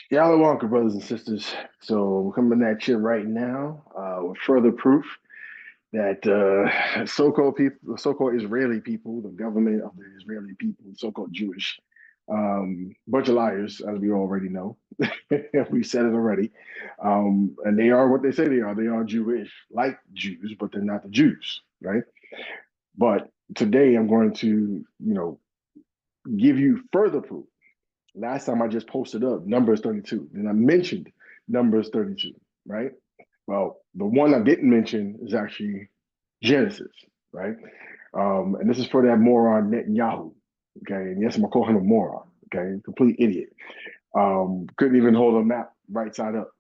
Y'all are welcome, brothers and sisters. So we're coming at you right now with further proof that so-called people, so-called Israeli people, the government of the Israeli people, so-called Jewish, bunch of liars, as we already know. We said it already, and they are what they say they are. They are Jewish, like Jews, but they're not the Jews, right? But today I'm going to, give you further proof. Last time I just posted up Numbers 32, and I mentioned Numbers 32, right? Well, the one I didn't mention is actually Genesis, right? And this is for that moron Netanyahu, okay? And yes, I'm gonna call him a moron, okay? Complete idiot. Couldn't even hold a map right side up.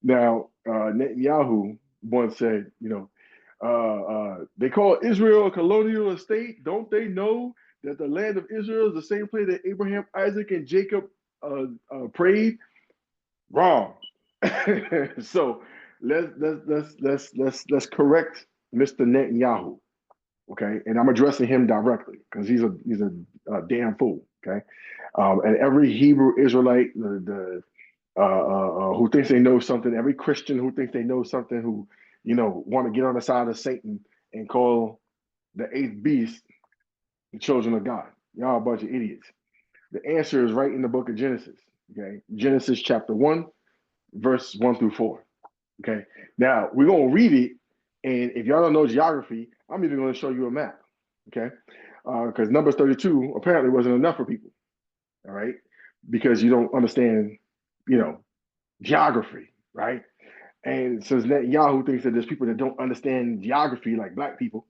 Now, Netanyahu once said, they call Israel a colonial estate. Don't they know that the land of Israel is the same place that Abraham, Isaac, and Jacob prayed? Wrong. So let's correct Mr. Netanyahu. Okay, and I'm addressing him directly because he's a damn fool. Okay, and every Hebrew Israelite, who thinks they know something, every Christian who thinks they know something, who want to get on the side of Satan and call the eighth beast the children of God. Y'all a bunch of idiots. The answer is right in the book of Genesis. Okay, Genesis chapter 1, verse 1 through 4. Okay, now we're gonna read it, and if y'all don't know geography, I'm even gonna show you a map. Okay, because Numbers 32 apparently wasn't enough for people. All right, because you don't understand, you know, geography, right? And since Netanyahu thinks that there's people that don't understand geography, like black people,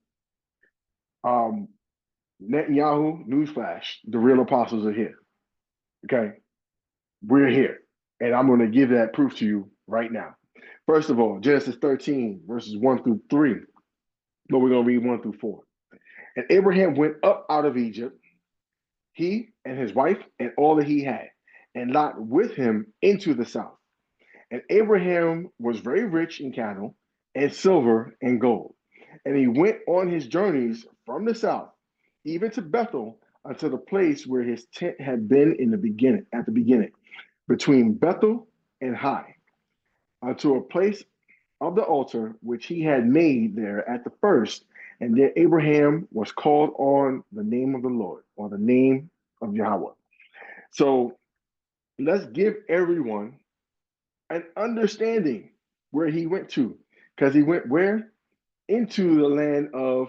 um, Netanyahu, newsflash, the real apostles are here. Okay, we're here, and I'm going to give that proof to you right now. First of all, Genesis 13, verses 1 through 3, but we're going to read 1 through 4. And Abraham went up out of Egypt, he and his wife, and all that he had, and Lot with him into the south. And Abraham was very rich in cattle and silver and gold. And he went on his journeys from the south, even to Bethel, unto the place where his tent had been at the beginning, between Bethel and Hai, unto a place of the altar which he had made there at the first. And there Abraham was called on the name of the Lord, or the name of Yahweh. So let's give everyone an understanding where he went to, because he went where? Into the land of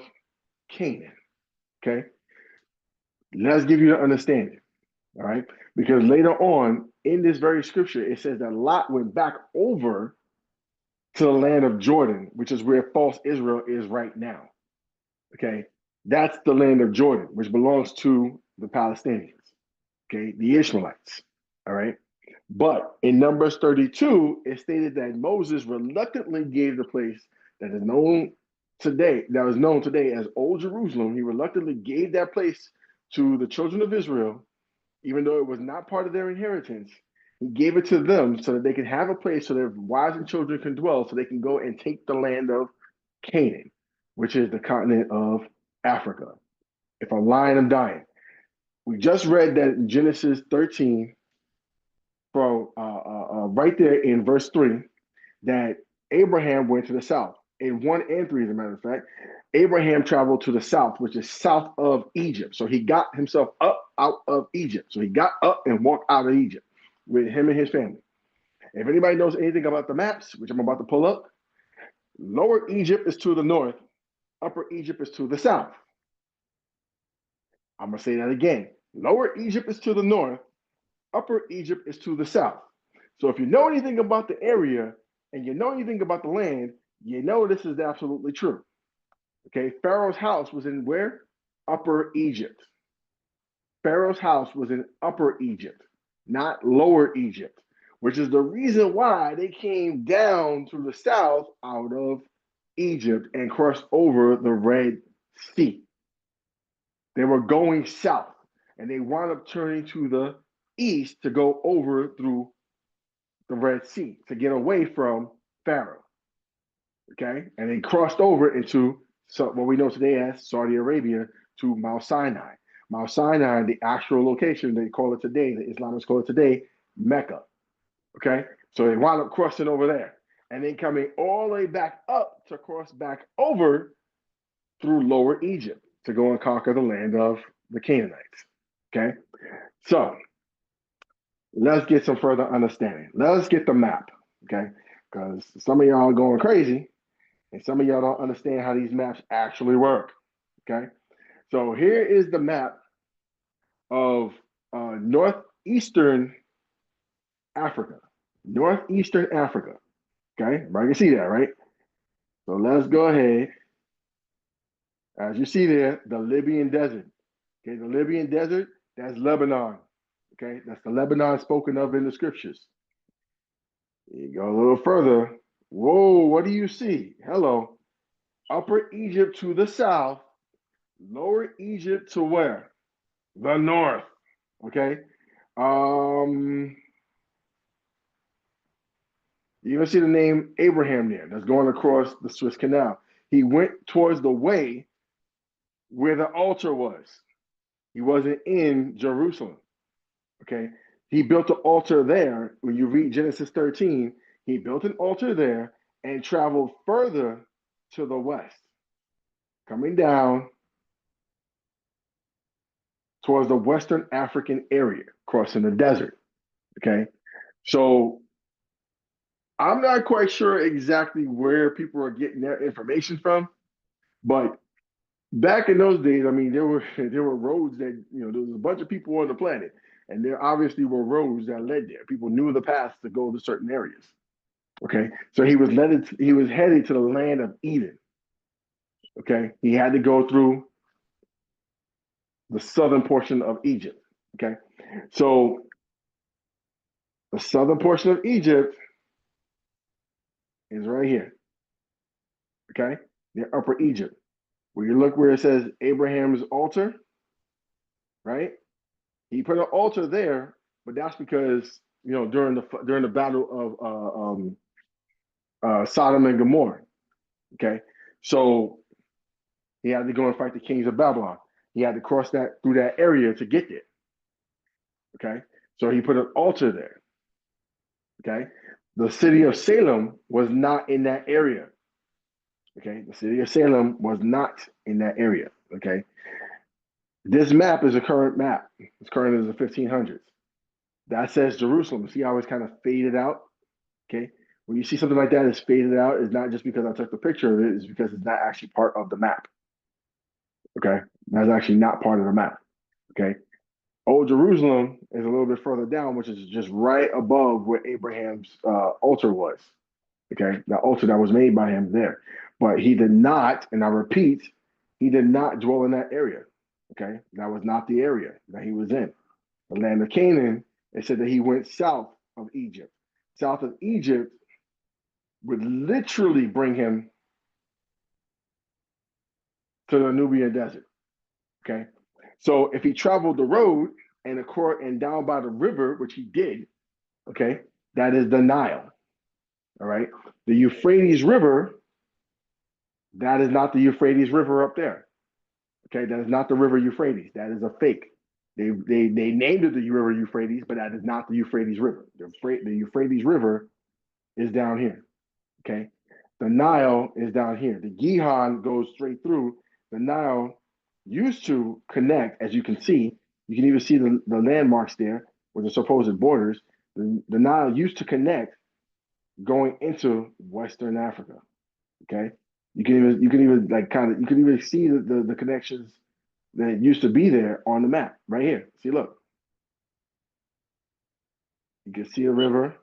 Canaan. Okay, let's give you the understanding. All right, because later on in this very scripture, it says that Lot went back over to the land of Jordan, which is where false Israel is right now. Okay, that's the land of Jordan, which belongs to the Palestinians. Okay, the Ishmaelites. All right. But in Numbers 32, it stated that Moses reluctantly gave the place that is known today as Old Jerusalem. He reluctantly gave that place to the children of Israel, even though it was not part of their inheritance. He gave it to them so that they can have a place so their wives and children can dwell, so they can go and take the land of Canaan, which is the continent of Africa. If I'm lying, I'm dying. We just read that in Genesis 13, from right there in verse 3, that Abraham went to the south. In 1 and 3, as a matter of fact, Abraham traveled to the south, which is south of Egypt. So he got himself up out of Egypt. So he got up and walked out of Egypt with him and his family. If anybody knows anything about the maps, which I'm about to pull up, Lower Egypt is to the north, Upper Egypt is to the south. I'm going to say that again. Lower Egypt is to the north, Upper Egypt is to the south. So if you know anything about the area and you know anything about the land, you know this is absolutely true. Okay, Pharaoh's house was in where? Upper Egypt. Pharaoh's house was in Upper Egypt, not Lower Egypt, which is the reason why they came down to the south out of Egypt and crossed over the Red Sea. They were going south, and they wound up turning to the east to go over through the Red Sea to get away from Pharaoh. Okay, and they crossed over into what we know today as Saudi Arabia to Mount Sinai. Mount Sinai, the actual location they call it today, the Islamists call it today, Mecca. Okay, so they wound up crossing over there, and then coming all the way back up to cross back over through Lower Egypt to go and conquer the land of the Canaanites. Okay, so let's get some further understanding. Let's get the map. Okay, because some of y'all are going crazy, and some of y'all don't understand how these maps actually work. Okay, so here is the map of northeastern Africa. Northeastern Africa. Okay, everybody can see that, right? So let's go ahead. As you see there, the Libyan desert. Okay, the Libyan desert, that's Lebanon. Okay, that's the Lebanon spoken of in the scriptures. You go a little further. Whoa, what do you see? Hello. Upper Egypt to the south, Lower Egypt to where? The north. Okay. You even see the name Abraham there that's going across the Suez Canal. He went towards the way where the altar was. He wasn't in Jerusalem. Okay. He built an altar there. When you read Genesis 13, he built an altar there and traveled further to the west, coming down towards the Western African area, crossing the desert. Okay. So I'm not quite sure exactly where people are getting their information from, but back in those days, I mean, there were roads that there was a bunch of people on the planet, and there obviously were roads that led there. People knew the paths to go to certain areas. Okay, so he was headed to the land of Eden. Okay, he had to go through the southern portion of Egypt. Okay, so the southern portion of Egypt is right here. Okay, near Upper Egypt. Where you look where it says Abraham's altar, right? He put an altar there, but that's because during the battle of Sodom and Gomorrah. Okay, so he had to go and fight the kings of Babylon. He had to cross that through that area to get there. Okay, so he put an altar there. Okay, the city of Salem was not in that area. Okay, the city of Salem was not in that area. Okay, this map is a current map. It's current as the 1500s. That says Jerusalem. See how it's kind of faded out? Okay. When you see something like that, it's faded out. It's not just because I took the picture of it, it's because it's not actually part of the map. Okay. That's actually not part of the map. Okay. Old Jerusalem is a little bit further down, which is just right above where Abraham's altar was. Okay. The altar that was made by him there. But he did not, and I repeat, he did not dwell in that area. Okay. That was not the area that he was in. The land of Canaan, it said that he went south of Egypt. South of Egypt would literally bring him to the Nubian desert. Okay. So if he traveled the road and down by the river, which he did, okay, that is the Nile. All right. The Euphrates River, that is not the Euphrates River up there. Okay, that is not the river Euphrates. That is a fake. They named it the river Euphrates, but that is not the Euphrates River. The Euphrates River is down here. Okay, the Nile is down here. The Gihon goes straight through. The Nile used to connect, as you can see. You can even see the landmarks there with the supposed borders. The Nile used to connect going into Western Africa. Okay, you can even like kind of you can even see the connections that used to be there on the map right here. See, look, you can see the river.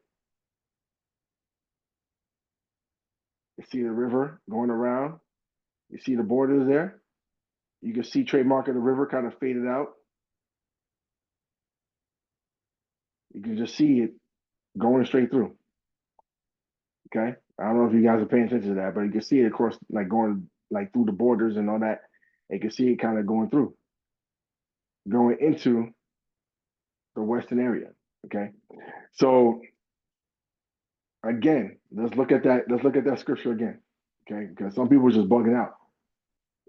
You see the river going around. You see the borders there. You can see trademark of the river kind of faded out. You can just see it going straight through. Okay. I don't know if you guys are paying attention to that, but you can see it across, like going like through the borders and all that. You can see it kind of going through, going into the western area. Okay. So again, let's look at that. Let's look at that scripture again. Okay. Because some people are just bugging out.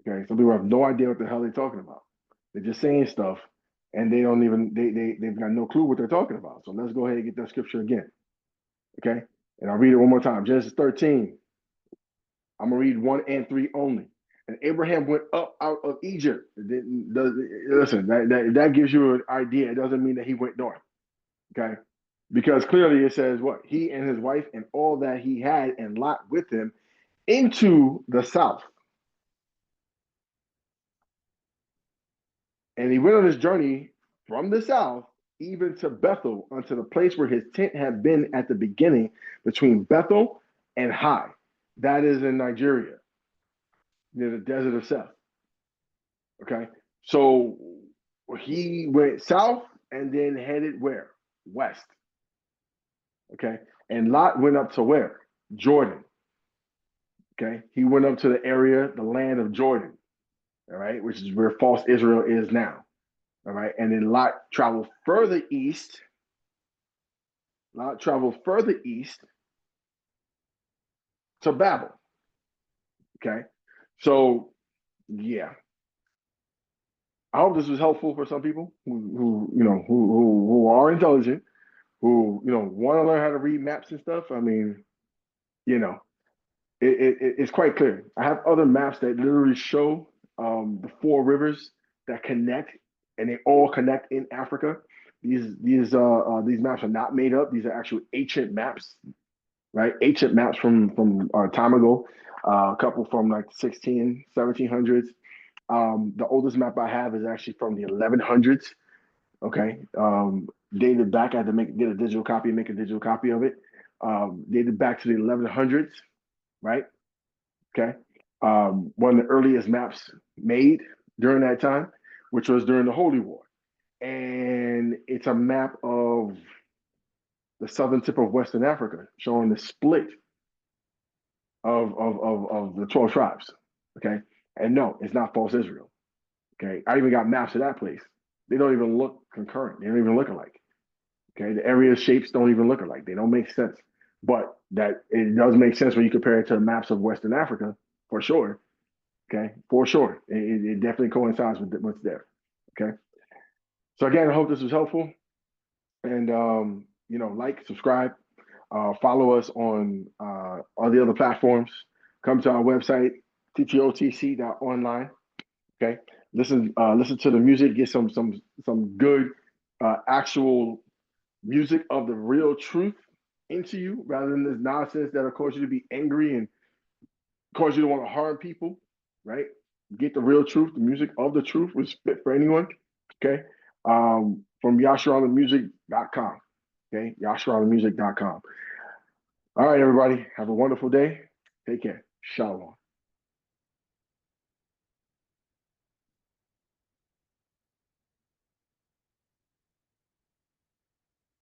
Okay. Some people have no idea what the hell they're talking about. They're just saying stuff, and they've got no clue what they're talking about. So let's go ahead and get that scripture again. Okay, and I'll read it one more time. Genesis 13. I'm gonna read 1 and 3 only. And Abraham went up out of Egypt. Listen, that gives you an idea. It doesn't mean that he went north. Okay, because clearly it says what he and his wife and all that he had and Lot with him into the south. And he went on his journey from the south even to Bethel, unto the place where his tent had been at the beginning, between Bethel and Hai. That is in Nigeria, near the desert of Seth. Okay. So he went south and then headed where? West. Okay. And Lot went up to where? Jordan. Okay. He went up to the area, the land of Jordan. All right. Which is where false Israel is now. All right. And then Lot traveled further east. To Babel. Okay. So yeah. I hope this was helpful for some people who are intelligent, who want to learn how to read maps and stuff. I mean, you know, it's quite clear. I have other maps that literally show the four rivers that connect, and they all connect in Africa. These maps are not made up. These are actual ancient maps, right? Ancient maps from time ago. A couple from like 1700s. The oldest map I have is actually from the 1100s. Okay, dated back. I had to get a digital copy and make a digital copy of it. Dated back to the 1100s, right? Okay. One of the earliest maps made during that time, which was during the Holy War. And it's a map of the southern tip of Western Africa, showing the split of the 12 tribes. Okay. And no, it's not false Israel. Okay. I even got maps of that place. They don't even look concurrent. They don't even look alike. Okay. The area shapes don't even look alike. They don't make sense. But that it does make sense when you compare it to the maps of Western Africa, for sure. Okay, for sure. It definitely coincides with what's there. Okay. So again, I hope this was helpful. And like, subscribe, follow us on all the other platforms. Come to our website, ttotc.online. Okay. Listen to the music, get some good actual music of the real truth into you, rather than this nonsense that'll cause you to be angry and cause you to want to harm people, right? Get the real truth, the music of the truth, which is fit for anyone. Okay. From YashaRontheMusic.com. Okay, YashaRontheMusic.com. All right, everybody. Have a wonderful day. Take care. Shalom.